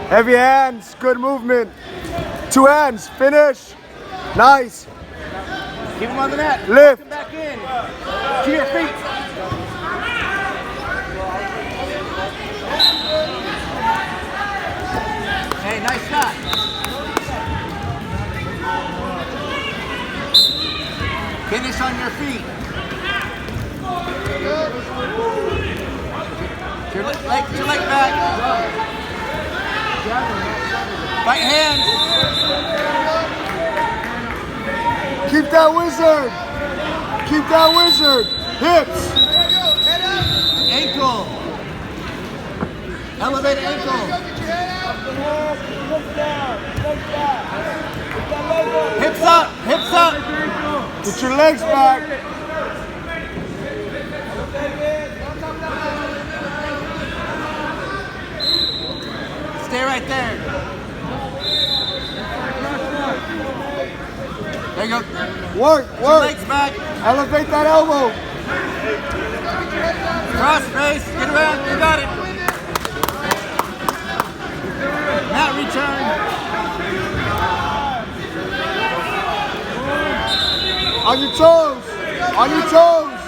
Heavy hands, good movement. 2 hands, finish. Nice. Keep him on the mat. Lift. Come back in. To your feet. Hey, nice shot. Finish on your feet. Your leg back. Right hand. Keep that wizard. Keep that wizard. Hips. Ankle. Elevate ankle. Hips up. Hips up. Get your legs back. Stay right there. There you go. Work, work. Legs back. Elevate that elbow. Cross face. Get around. You got it. Mat return. On your toes. On your toes.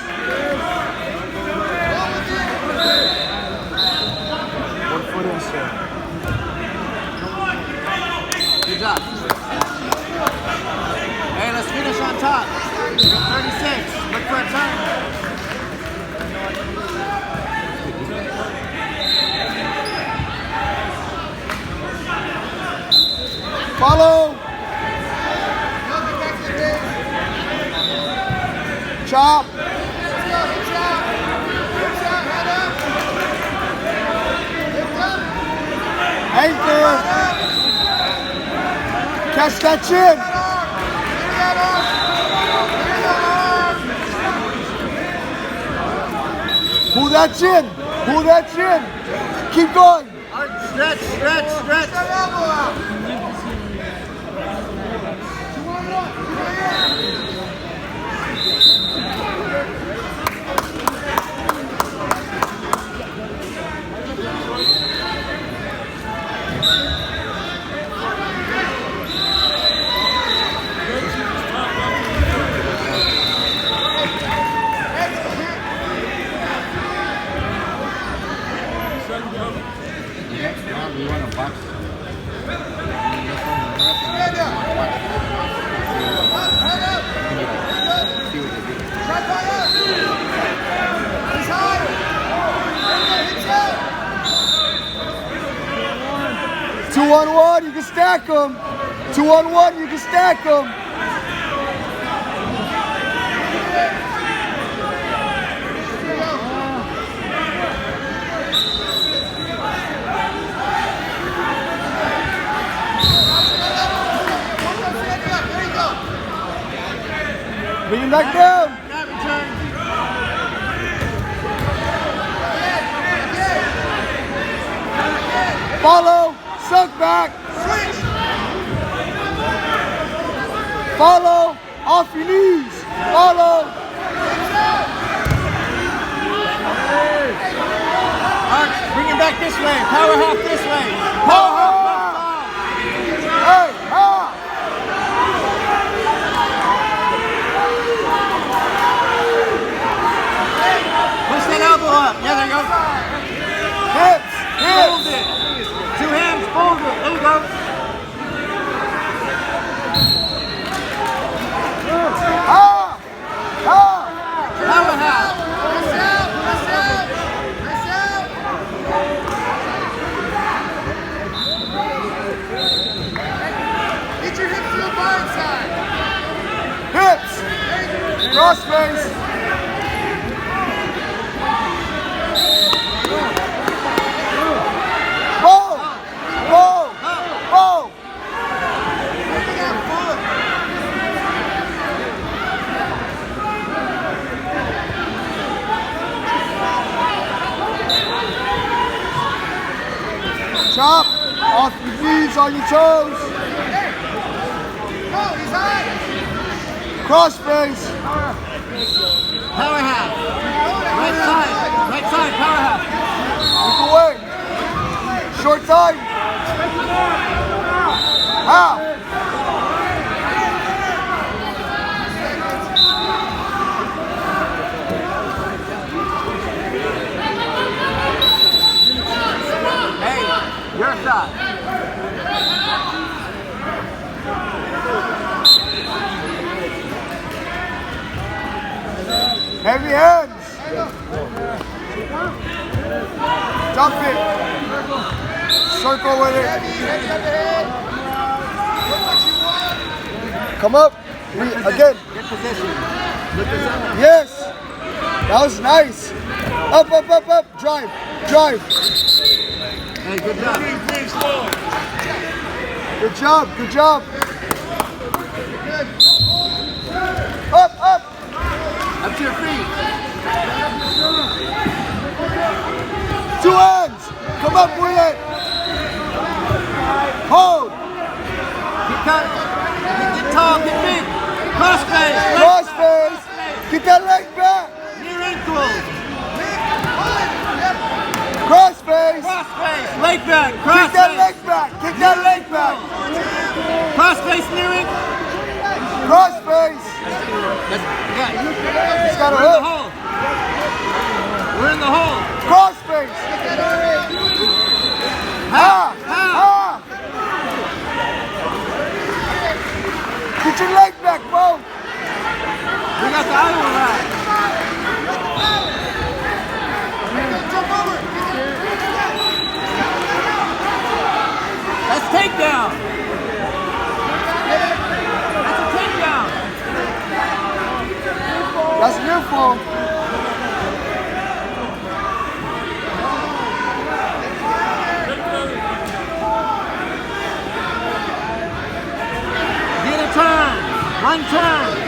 One foot in, sir. Good job. Hey, let's finish on top. 36. Look for a turn. Follow. Chop. Anchor. Catch that chin. Pull that chin. Pull that chin. Keep going. Stretch, stretch, stretch. We want to box. Two on one, you can stack them. 2 on 1, you can stack them. Bring him back down. Follow. Suck back. Follow. Off your knees. Follow. Arch, bring him back this way. Power half this way. Power half. Hey, ha. Push that elbow up. Yeah, there you go. Hips. Fold Hips. it. 2 hands, fold it. There you go. Ha. Ha. Power half. Get your hips to the blind side. Hips. Cross face. Bow. Bow. Bow. Chop. Off your knees, on your toes. Cross face. Power half. Right side. Right side, power half. Move away. Short time. How? Hey, your shot. Heavy hands. Dump it. Circle with it. Heavy on the head. Look what you want. Come up. Again. Good position. Good position. Yes. That was nice. Up, up, up, up. Drive. Drive. Hey, good job. Good job. Good job. Up, up. Up to your feet. Two hands. Come up with it. Hold. Get tall, get big. Cross face. Cross face. Get that leg back. Near ankles. Cross face. Cross face. Leg back. Kick Cross that face. leg back. Kick that leg back. Cross face near ankle. Cross face. He's got a We're in the hook. hole. We're in the hole. Cross face. Ha. Ha. Get your leg back, Beau. We got the other one right. Jump over. That's takedown. That's a takedown. That's a new form. Get a turn. One turn.